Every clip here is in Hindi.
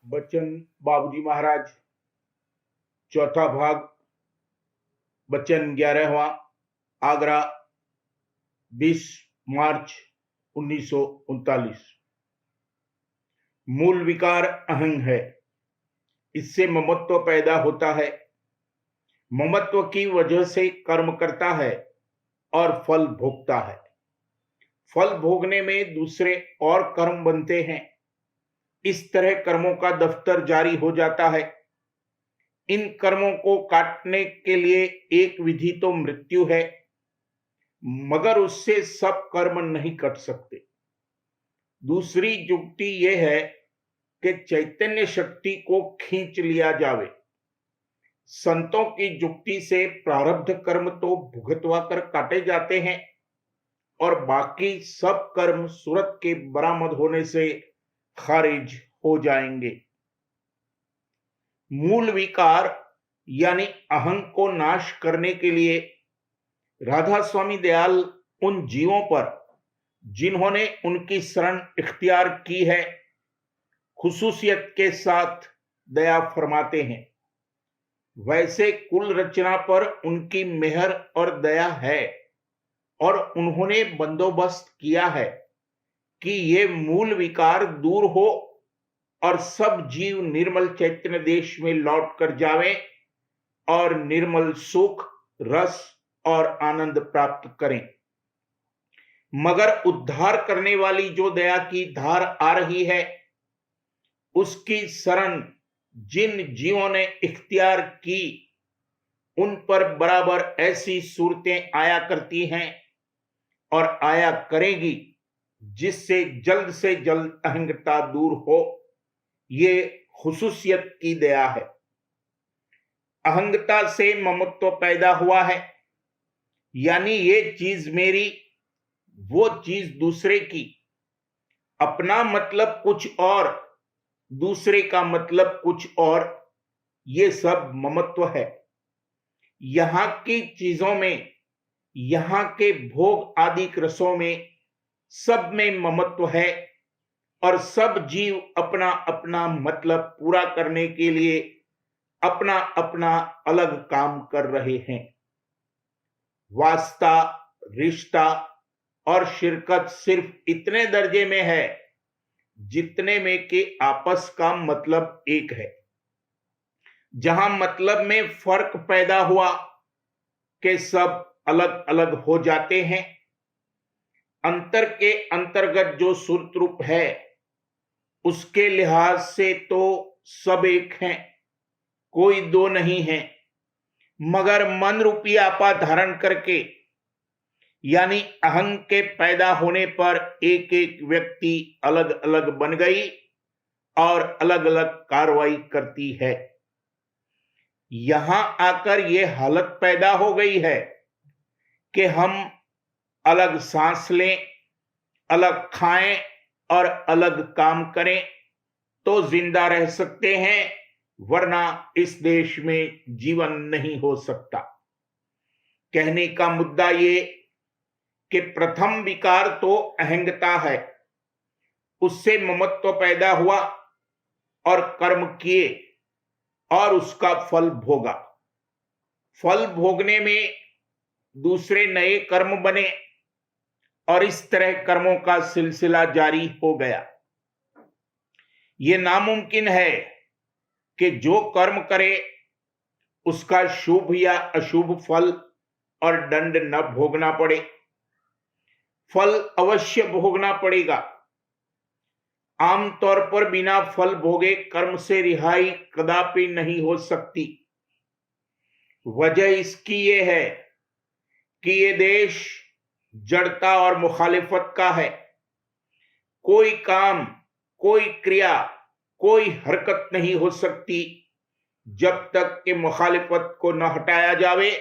बच्चन बाबूजी महाराज, चौथा भाग। बच्चन 11वां, आगरा, 20 मार्च 1939। मूल विकार अहंग है। इससे ममत्व पैदा होता है। ममत्व की वजह से कर्म करता है और फल भोगता है। फल भोगने में दूसरे और कर्म बनते हैं। इस तरह कर्मों का दफ्तर जारी हो जाता है। इन कर्मों को काटने के लिए एक विधि तो मृत्यु है, मगर उससे सब कर्म नहीं कट सकते। दूसरी युक्ति यह है कि चैतन्य शक्ति को खींच लिया जावे। संतों की युक्ति से प्रारब्ध कर्म तो भुगतवा कर काटे जाते हैं और बाकी सब कर्म सूरत के बरामद होने से खारिज हो जाएंगे। मूल विकार यानी अहंग को नाश करने के लिए राधा स्वामी दयाल उन जीवों पर जिन्होंने उनकी शरण इख्तियार की है, खुसूसियत के साथ दया फरमाते हैं। वैसे कुल रचना पर उनकी मेहर और दया है और उन्होंने बंदोबस्त किया है कि ये मूल विकार दूर हो और सब जीव निर्मल चैतन्य देश में लौट कर जावें और निर्मल सुख, रस और आनंद प्राप्त करें। मगर उद्धार करने वाली जो दया की धार आ रही है, उसकी शरण जिन जीवों ने इख्तियार की, उन पर बराबर ऐसी सूरतें आया करती हैं और आया करेगी जिससे जल्द से जल्द अहंता दूर हो। ये खुसूसियत की दया है। अहंता से ममत्व पैदा हुआ है, यानी ये चीज मेरी, वो चीज दूसरे की। अपना मतलब कुछ और, दूसरे का मतलब कुछ और, ये सब ममत्व है। यहां की चीजों में, यहां के भोग आदि रसों में, सब में ममत्व है और सब जीव अपना अपना मतलब पूरा करने के लिए अपना अपना अलग काम कर रहे हैं। वास्ता, रिश्ता और शिरकत सिर्फ इतने दर्जे में है जितने में कि आपस का मतलब एक है। जहां मतलब में फर्क पैदा हुआ कि सब अलग अलग हो जाते हैं, अंतर के अंतर्गत जो सूत्र रूप है, उसके लिहाज से तो सब एक हैं, कोई दो नहीं है। मगर मन रूपी आपा धारण करके, यानी अहंग के पैदा होने पर एक एक व्यक्ति अलग अलग बन गई और अलग अलग कार्रवाई करती है। यहां आकर यह हालत पैदा हो गई है कि हम अलग सांस लें, अलग खाएं और अलग काम करें तो जिंदा रह सकते हैं, वरना इस देश में जीवन नहीं हो सकता। कहने का मुद्दा ये कि प्रथम विकार तो अहंगता है। उससे ममत्व पैदा हुआ और कर्म किए और उसका फल भोगा। फल भोगने में दूसरे नए कर्म बने और इस तरह कर्मों का सिलसिला जारी हो गया। यह नामुमकिन है कि जो कर्म करे उसका शुभ या अशुभ फल और दंड न भोगना पड़े। फल अवश्य भोगना पड़ेगा। आमतौर पर बिना फल भोगे कर्म से रिहाई कदापि नहीं हो सकती। वजह इसकी ये है कि ये देश जड़ता और मुखालिफत का है। कोई काम, कोई क्रिया, कोई हरकत नहीं हो सकती जब तक कि मुखालिफत को न हटाया जावे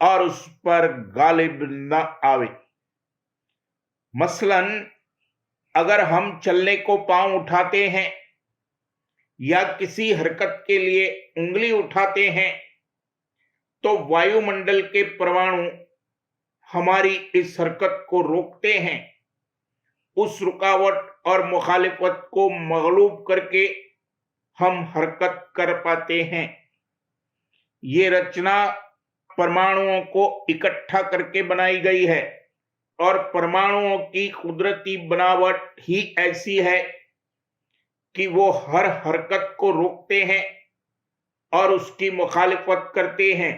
और उस पर गालिब न आवे। मसलन अगर हम चलने को पांव उठाते हैं या किसी हरकत के लिए उंगली उठाते हैं, तो वायुमंडल के परमाणु हमारी इस हरकत को रोकते हैं। उस रुकावट और मुखालिफत को मगलूब करके हम हरकत कर पाते हैं। ये रचना परमाणुओं को इकट्ठा करके बनाई गई है और परमाणुओं की कुदरती बनावट ही ऐसी है कि वो हर हरकत को रोकते हैं और उसकी मुखालिफत करते हैं,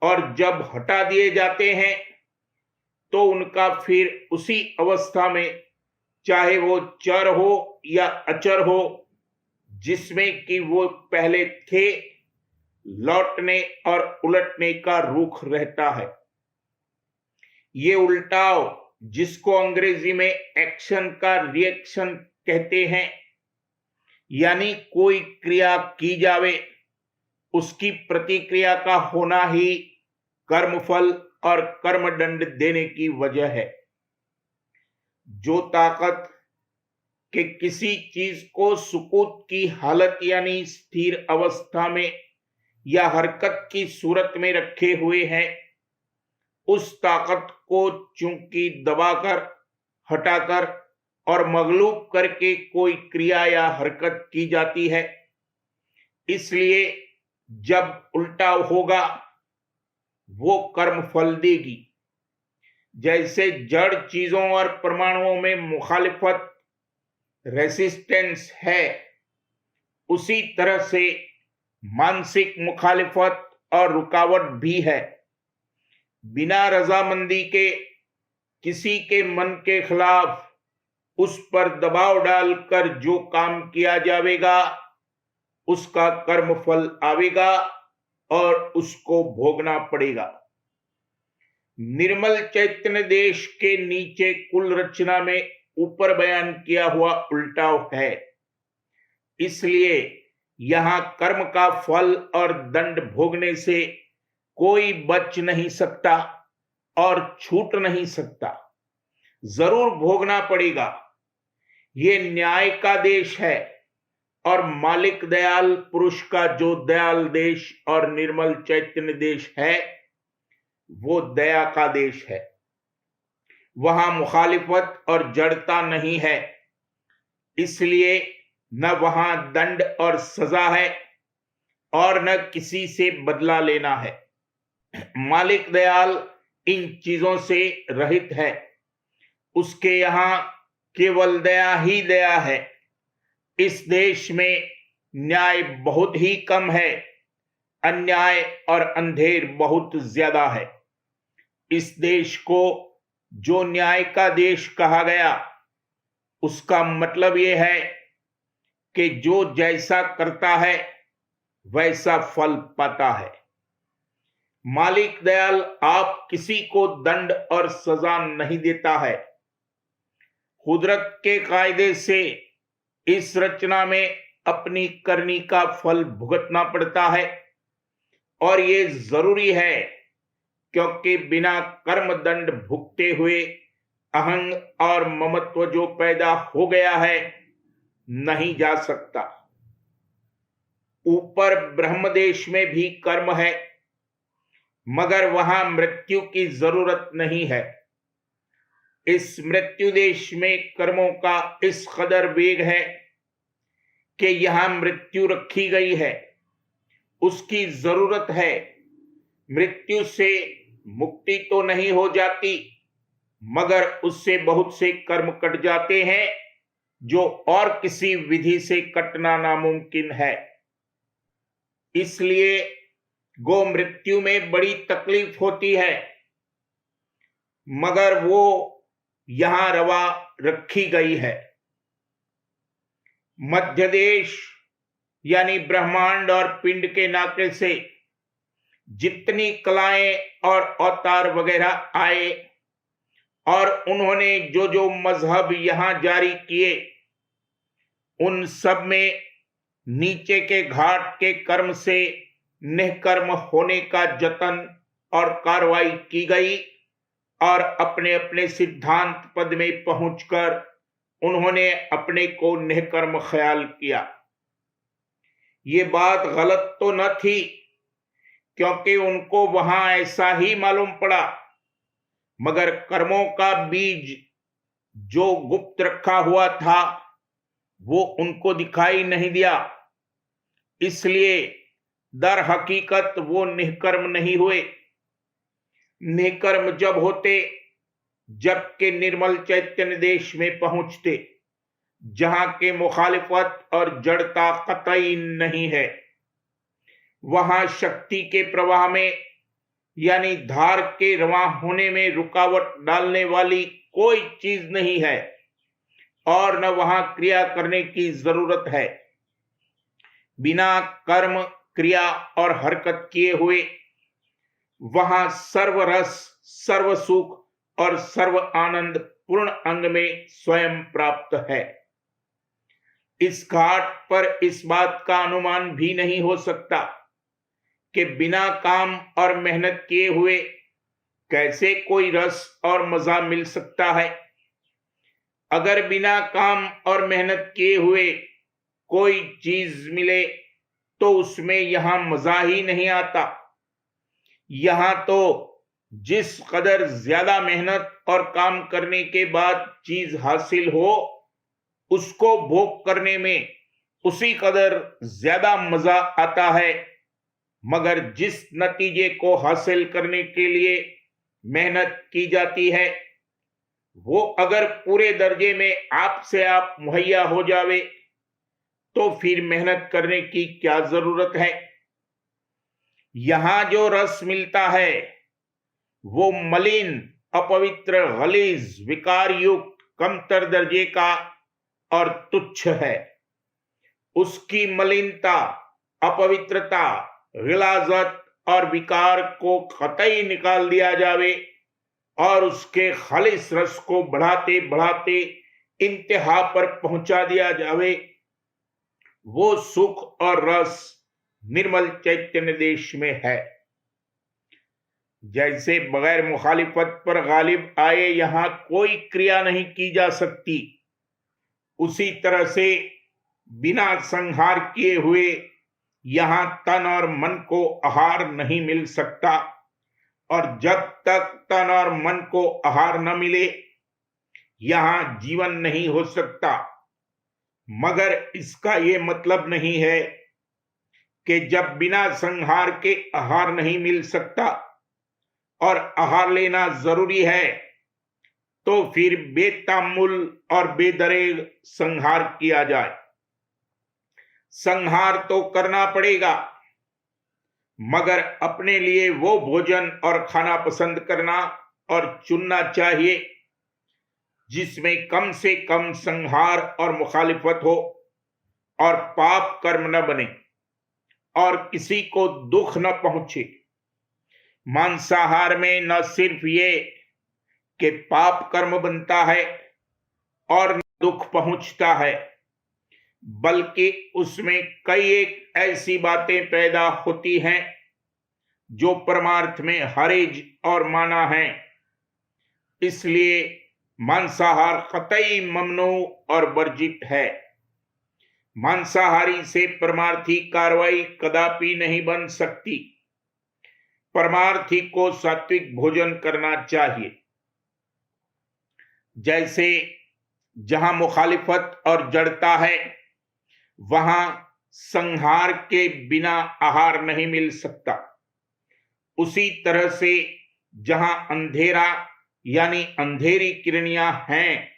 और जब हटा दिए जाते हैं तो उनका फिर उसी अवस्था में, चाहे वो चर हो या अचर हो, जिसमें कि वो पहले थे, लौटने और उलटने का रुख रहता है। ये उल्टाव, जिसको अंग्रेजी में एक्शन का रिएक्शन कहते हैं, यानी कोई क्रिया की जावे, उसकी प्रतिक्रिया का होना ही कर्मफल और कर्मदंड देने की वजह है। जो ताकत के किसी चीज को सुकूत की हालत यानी स्थिर अवस्था में या हरकत की सूरत में रखे हुए हैं, उस ताकत को चूंकि दबाकर, हटाकर और मगलूब करके कोई क्रिया या हरकत की जाती है, इसलिए जब उल्टा होगा वो कर्म फल देगी। जैसे जड़ चीजों और परमाणुओं में मुखालिफत, रेसिस्टेंस है, उसी तरह से मानसिक मुखालिफत और रुकावट भी है। बिना रजामंदी के किसी के मन के खिलाफ उस पर दबाव डालकर जो काम किया जाएगा, उसका कर्म फल आवेगा और उसको भोगना पड़ेगा। निर्मल चैतन्य देश के नीचे कुल रचना में ऊपर बयान किया हुआ उल्टाव है। इसलिए यहां कर्म का फल और दंड भोगने से कोई बच नहीं सकता और छूट नहीं सकता, जरूर भोगना पड़ेगा। ये न्याय का देश है और मालिक दयाल पुरुष का जो दयाल देश और निर्मल चैतन्य देश है, वो दया का देश है। वहां मुखालिफत और जड़ता नहीं है, इसलिए न वहां दंड और सजा है और न किसी से बदला लेना है। मालिक दयाल इन चीजों से रहित है, उसके यहां केवल दया ही दया है। इस देश में न्याय बहुत ही कम है, अन्याय और अंधेर बहुत ज्यादा है। इस देश को जो न्याय का देश कहा गया, उसका मतलब यह है कि जो जैसा करता है वैसा फल पाता है। मालिक दयाल आप किसी को दंड और सजा नहीं देता है। कुदरत के कायदे से इस रचना में अपनी करनी का फल भुगतना पड़ता है और ये जरूरी है, क्योंकि बिना कर्म दंड भुगते हुए अहंग और ममत्व जो पैदा हो गया है, नहीं जा सकता। ऊपर ब्रह्मदेश में भी कर्म है, मगर वहां मृत्यु की जरूरत नहीं है। इस मृत्यु देश में कर्मों का इस कदर वेग है कि यहां मृत्यु रखी गई है, उसकी जरूरत है। मृत्यु से मुक्ति तो नहीं हो जाती, मगर उससे बहुत से कर्म कट जाते हैं जो और किसी विधि से कटना नामुमकिन है। इसलिए गो मृत्यु में बड़ी तकलीफ होती है, मगर वो यहां रवा रखी गई है। मध्य देश यानी ब्रह्मांड और पिंड के नाते से जितनी कलाएं और अवतार वगैरह आए और उन्होंने जो जो मजहब यहां जारी किए, उन सब में नीचे के घाट के कर्म से निष्कर्म होने का जतन और कार्रवाई की गई और अपने अपने सिद्धांत पद में पहुंचकर उन्होंने अपने को निष्कर्म ख्याल किया। ये बात गलत तो न थी, क्योंकि उनको वहां ऐसा ही मालूम पड़ा, मगर कर्मों का बीज जो गुप्त रखा हुआ था वो उनको दिखाई नहीं दिया। इसलिए दर हकीकत वो निष्कर्म नहीं हुए। निष्कर्म जब होते जबकि निर्मल चैतन्य देश में पहुंचते, जहां के मुखालिफत और जड़ता कतई नहीं है। वहां शक्ति के प्रवाह में यानी धार के रवां होने में रुकावट डालने वाली कोई चीज नहीं है और न वहां क्रिया करने की जरूरत है। बिना कर्म, क्रिया और हरकत किए हुए वहां सर्व रस, सर्व सुख और सर्व आनंद पूर्ण अंग में स्वयं प्राप्त है। इस घाट पर इस बात का अनुमान भी नहीं हो सकता कि बिना काम और मेहनत किए हुए कैसे कोई रस और मजा मिल सकता है। अगर बिना काम और मेहनत किए हुए कोई चीज मिले तो उसमें यहां मजा ही नहीं आता। यहां तो जिस कदर ज्यादा मेहनत और काम करने के बाद चीज हासिल हो, उसको भोग करने में उसी कदर ज्यादा मजा आता है। मगर जिस नतीजे को हासिल करने के लिए मेहनत की जाती है, वो अगर पूरे दर्जे में आपसे आप मुहैया हो जावे तो फिर मेहनत करने की क्या जरूरत है। यहां जो रस मिलता है वो मलिन, अपवित्र, गलीज, विकार युक्त, कमतर दर्जे का और तुच्छ है। उसकी मलिनता, अपवित्रता, गिलाजत और विकार को कतई निकाल दिया जावे और उसके खालिस रस को बढ़ाते बढ़ाते इंतहा पर पहुंचा दिया जावे, वो सुख और रस निर्मल चैतन्य देश में है। जैसे बगैर मुखालिफत पर गालिब आए यहां कोई क्रिया नहीं की जा सकती, उसी तरह से बिना संहार किए हुए यहां तन और मन को आहार नहीं मिल सकता। और जब तक तन और मन को आहार न मिले यहां जीवन नहीं हो सकता। मगर इसका यह मतलब नहीं है कि जब बिना संहार के आहार नहीं मिल सकता और आहार लेना जरूरी है तो फिर बेतामुल और बेदरेग संहार किया जाए। संहार तो करना पड़ेगा, मगर अपने लिए वो भोजन और खाना पसंद करना और चुनना चाहिए जिसमें कम से कम संहार और मुखालिफत हो और पाप कर्म न बने और किसी को दुख न पहुंचे। मांसाहार में न सिर्फ ये कि पाप कर्म बनता है और न दुख पहुंचता है, बल्कि उसमें कई एक ऐसी बातें पैदा होती हैं जो परमार्थ में हरेज और माना है। इसलिए मांसाहार कतई ममनू और वर्जित है। मांसाहारी से परमार्थी कार्रवाई कदापि नहीं बन सकती। परमार्थी को सात्विक भोजन करना चाहिए। जैसे जहां मुखालिफत और जड़ता है वहां संहार के बिना आहार नहीं मिल सकता, उसी तरह से जहां अंधेरा यानी अंधेरी किरणियां हैं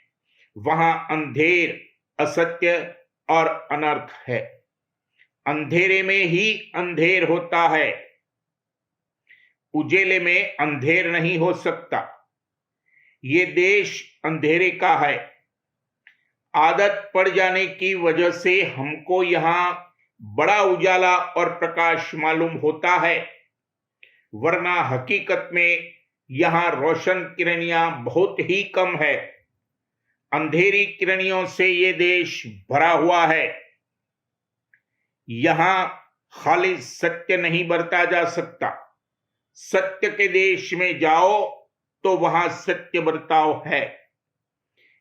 वहां अंधेर, असत्य और अनर्थ है। अंधेरे में ही अंधेर होता है, उजेले में अंधेर नहीं हो सकता। ये देश अंधेरे का है। आदत पड़ जाने की वजह से हमको यहां बड़ा उजाला और प्रकाश मालूम होता है, वरना हकीकत में यहां रोशन किरणियां बहुत ही कम है। अंधेरी किरणियों से ये देश भरा हुआ है। यहां खाली सत्य नहीं बरता जा सकता। सत्य के देश में जाओ तो वहां सत्य बर्ताव है।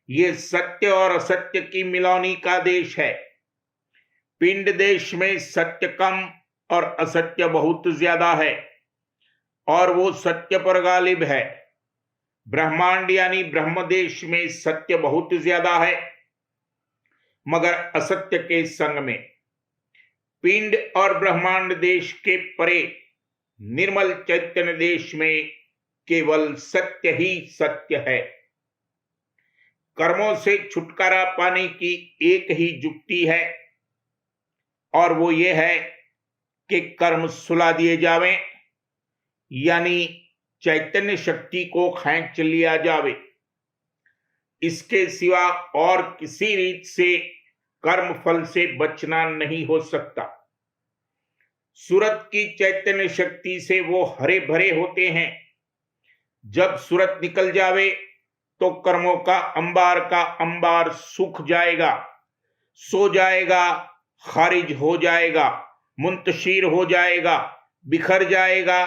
ये सत्य और असत्य की मिलौनी का देश है। पिंड देश में सत्य कम और असत्य बहुत ज्यादा है और वो सत्य पर गालिब है। ब्रह्मांड यानी ब्रह्म देश में सत्य बहुत ज्यादा है मगर असत्य के संग में। पिंड और ब्रह्मांड देश के परे निर्मल चैतन्य देश में केवल सत्य ही सत्य है। कर्मों से छुटकारा पाने की एक ही युक्ति है, और वो ये है कि कर्म सुला दिए जावें, यानी चैतन्य शक्ति को खींच लिया जावे। इसके सिवा और किसी रीत से कर्म फल से बचना नहीं हो सकता। सूरत की चैतन्य शक्ति से वो हरे भरे होते हैं। जब सूरत निकल जावे तो कर्मों का अंबार सूख जाएगा, सो जाएगा, खारिज हो जाएगा, मुंतशिर हो जाएगा, बिखर जाएगा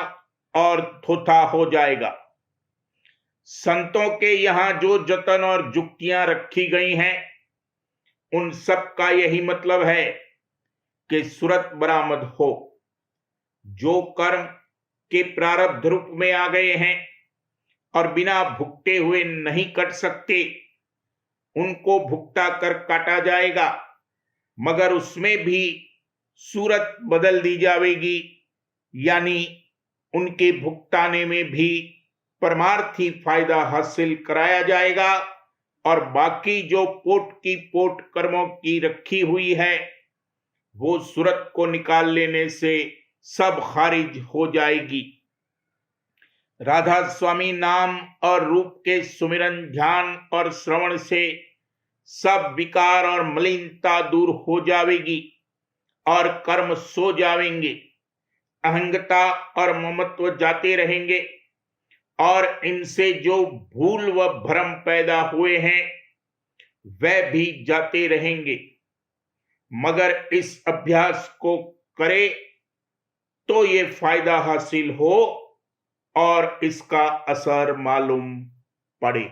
और थोथा हो जाएगा। संतों के यहां जो जतन और जुक्तियां रखी गई हैं, उन सब का यही मतलब है कि सूरत बरामद हो। जो कर्म के प्रारब्ध रूप में आ गए हैं और बिना भुगते हुए नहीं कट सकते, उनको भुगता कर काटा जाएगा, मगर उसमें भी सूरत बदल दी जाएगी, यानी उनके भुगताने में भी परमार्थी फायदा हासिल कराया जाएगा, और बाकी जो पोट की पोट कर्मों की रखी हुई है, वो सूरत को निकाल लेने से सब खारिज हो जाएगी। राधा स्वामी नाम और रूप के सुमिरन, ध्यान और श्रवण से सब विकार और मलिनता दूर हो जाएगी और कर्म सो जाएंगे। अहंता और ममत्व जाते रहेंगे और इनसे जो भूल व भ्रम पैदा हुए हैं वह भी जाते रहेंगे। मगर इस अभ्यास को करे तो ये फायदा हासिल हो और इसका असर मालूम पड़े।